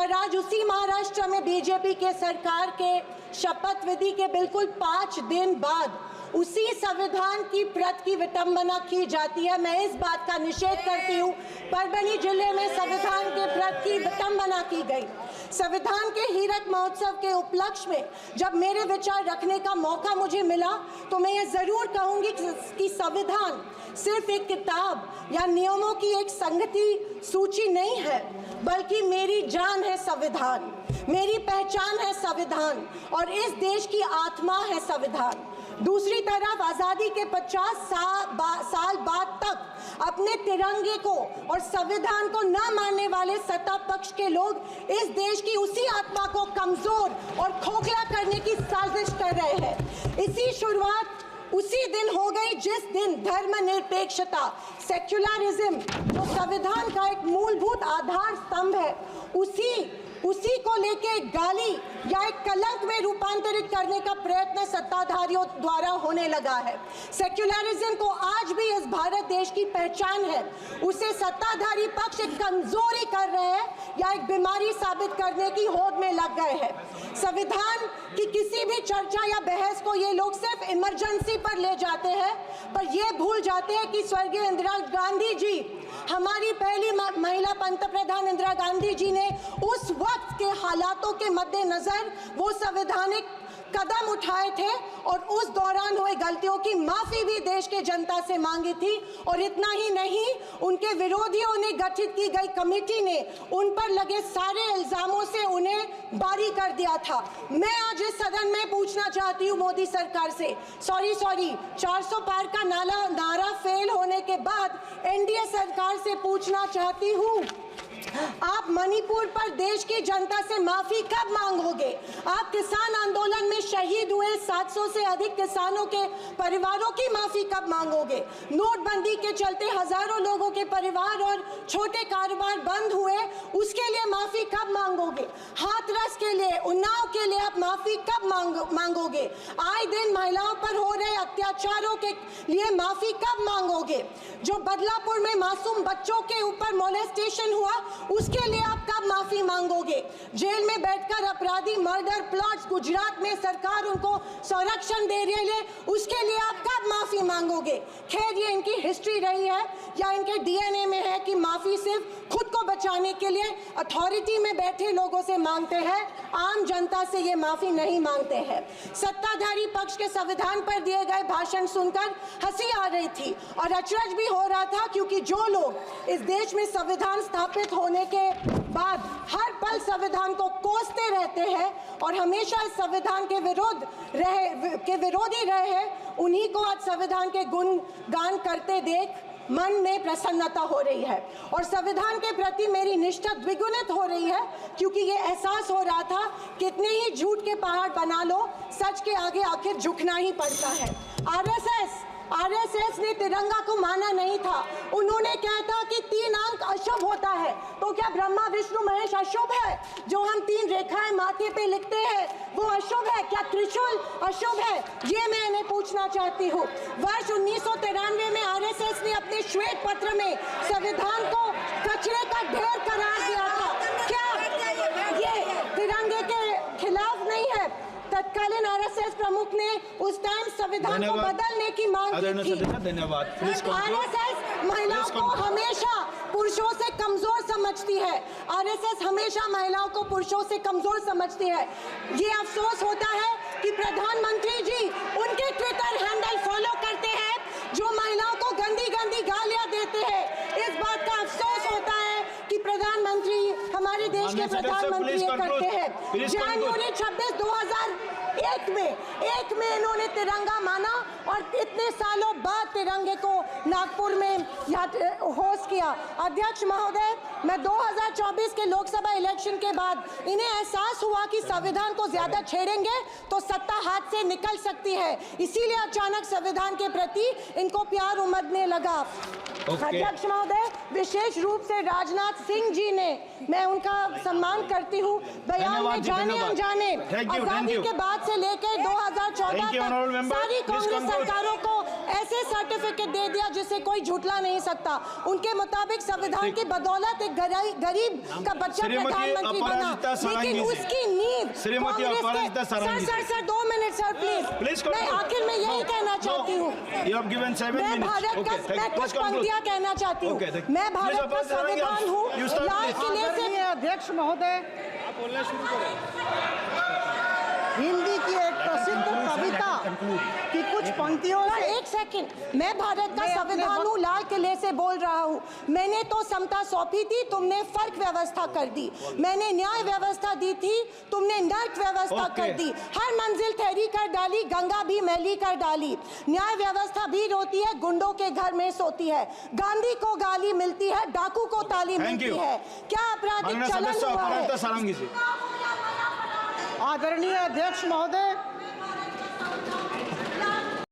पर आज उसी महाराष्ट्र में बीजेपी के सरकार के शपथ विधि के बिल्कुल 5 दिन बाद उसी संविधान की प्रत की विटंबना की जाती है। मैं इस बात का निषेध करती हूँ। परभणी जिले में संविधान के प्रत की विटंबना की गई। संविधान के हीरक महोत्सव के उपलक्ष्य में जब मेरे विचार रखने का मौका मुझे मिला तो मैं ये जरूर कहूंगी कि संविधान सिर्फ एक किताब या नियमों की एक संगति सूची नहीं है, बल्कि मेरी जान है संविधान, मेरी पहचान है संविधान और इस देश की आत्मा है संविधान। दूसरी तरफ आज़ादी के 50 साल बाद तक अपने तिरंगे को और संविधान को न मानने वाले सत्ता पक्ष के लोग इस देश की उसी आत्मा को कमजोर और खोखला करने की साजिश कर रहे हैं। इसी शुरुआत उसी दिन हो गई जिस दिन धर्मनिरपेक्षता, सेक्युलरिज्म, जो संविधान का एक मूलभूत आधार स्तंभ है, उसी को लेके एक गाली या एक कलंक में रूपांतरित करने का प्रयत्न सत्ताधारियों द्वारा होने लगा है। सेक्युलरिज्म को आज भी इस भारत देश की पहचान है, उसे सत्ताधारी पक्ष एक कमजोरी कर रहे हैं या एक बीमारी साबित करने की होड़ में लग गए हैं। संविधान की किसी भी चर्चा या बहस को ये लोग सिर्फ इमरजेंसी पर ले जाते हैं, पर ये भूल जाते हैं कि स्वर्गीय इंदिरा गांधी जी, हमारी पहली महिला पंतप्रधान इंदिरा गांधी जी ने उस वक्त के हालातों के मद्देनजर वो संवैधानिक कदम उठाए थे और उस दौरान हुए गलतियों की माफी भी देश के जनता से मांगी थी। और इतना ही नहीं, उनके विरोधियों ने गठित की गई कमेटी ने उन पर लगे सारे इल्जामों से उन्हें बारी कर दिया था। मैं आज इस सदन में पूछना चाहती हूँ मोदी सरकार से, सॉरी 400 पार का नारा फेल होने के बाद एनडीए सरकार से पूछना चाहती हूँ, आप मणिपुर पर देश की जनता से माफी कब मांगोगे? आप किसान आंदोलन में शहीद हुए 700 से अधिक किसानों के परिवारों की माफी कब मांगोगे? नोटबंदी के चलते हजारों लोगों के परिवार और छोटे कारोबार बंद हुए, उसके लिए माफी कब मांगोगे? हाथरस के लिए, उन्नाव के लिए आप माफी कब मांगोगे? आए दिन महिलाओं पर हो रहे अत्याचारों के लिए माफी कब मांगोगे? जो बदलापुर में मासूम बच्चों के ऊपर मोलेस्टेशन हुआ, उसके लिए आप कब माफी मांगोगे? जेल में बैठकर अपराधी मर्डर प्लॉट्स गुजरात में सरकार उनको संरक्षण दे रही है, उसके लिए आप कब माफी मांगोगे? खैर, ये इनकी हिस्ट्री रही है या इनके डीएनए में है कि माफी सिर्फ खुद को बचाने के लिए अथॉरिटी में बैठे लोगों से मांगते हैं, आम जनता से ये माफी नहीं मांगते हैं। सत्ताधारी पक्ष के संविधान पर दिए गए भाषण सुनकर हंसी आ रही थी और अचरज भी हो रहा था, क्योंकि जो लोग इस देश में संविधान स्थापित होने के बाद हर पल संविधान को कोसते रहते हैं और हमेशा इस संविधान के विरोधी रहे हैं, उन्हीं को आज संविधान के गुणगान करते देख मन में प्रसन्नता हो रही है और संविधान के प्रति मेरी निष्ठा द्विगुणित हो रही है, क्योंकि ये एहसास हो रहा था कितने ही झूठ के पहाड़ बना लो, सच के आगे आखिर झुकना ही पड़ता है। आरएसएस ने तिरंगा को माना नहीं था। उन्होंने कहा था कि 3 अंक अशुभ होता है, तो क्या ब्रह्मा विष्णु महेश अशुभ है? जो हम 3 रेखाएं माथे पे लिखते हैं वो अशुभ है? क्या त्रिशूल अशुभ है? ये मैं इन्हें पूछना चाहती हूँ। वर्ष 1993 में आरएसएस ने अपने श्वेत पत्र में संविधान को कचरे का ढेर करार दिया था। क्या ये तिरंगे के खिलाफ नहीं है? तत्कालीन आरएसएस प्रमुख ने उस टाइम संविधान को बदलने की मांग की थी। आरएसएस महिलाओं को हमेशा पुरुषों से कमजोर समझती है। आरएसएस हमेशा महिलाओं को पुरुषों से कमजोर समझती है। ये अफसोस होता है कि प्रधानमंत्री जी उनके ट्विटर हैंडल फॉलो करते हैं जो महिलाओं को गंदी गंदी गालियां देते हैं। इस बात का अफसोस होता है कि प्रधानमंत्री, हमारे देश के प्रधानमंत्री ये करते हैं। जनवरी 26, 2001 में इन्होंने तिरंगा माना और इतने सालों बाद तिरंगे को नागपुर में होस्ट किया। अध्यक्ष महोदय, मैं 2024 के लोकसभा इलेक्शन के बाद इन्हें एहसास हुआ कि संविधान को ज्यादा छेड़ेंगे तो सत्ता हाथ से निकल सकती है, इसीलिए अचानक संविधान के प्रति इनको प्यार उमड़ने लगा। अध्यक्ष महोदय, विशेष रूप से राजनाथ सिंह जी ने, मैं उनका सम्मान करती हूँ, बयान में जाने अनजाने आजादी के बाद से लेकर 2014 तक सारी कांग्रेस सरकारों को ऐसे सर्टिफिकेट दे दिया जिसे कोई झूठला नहीं सकता। उनके मुताबिक संविधान की बदौलत एक गरीब का बच्चा प्रधानमंत्री बना, लेकिन उसकी नींव सर 2 मिनट सर प्लीज। मैं आखिर में यही कहना चाहती हूँ, मैं भारत का, मैं कुछ पंक्तियाँ कहना चाहती हूँ। मैं भारत का संविधान हूँ, लाल किले से। अध्यक्ष महोदय, हिंदी की एक प्रसिद्ध कविता की कुछ पंक्तियों से। एक सेकंड, मैं भारत का संविधान हूँ, लाल किले से बोल रहा हूँ। मैंने तो समता सौंपी थी, तुमने फर्क व्यवस्था कर दी। मैंने न्याय व्यवस्था दी थी, तुमने नर्क व्यवस्था कर दी। हर मंजिल ठहरी कर डाली, गंगा भी मैली कर डाली। न्याय व्यवस्था भी रोती है, गुंडों के घर में सोती है। गांधी को गाली मिलती है, डाकू को ताली मिलती है। क्या आपराधिक चलन हुआ है? आदरणीय अध्यक्ष महोदय,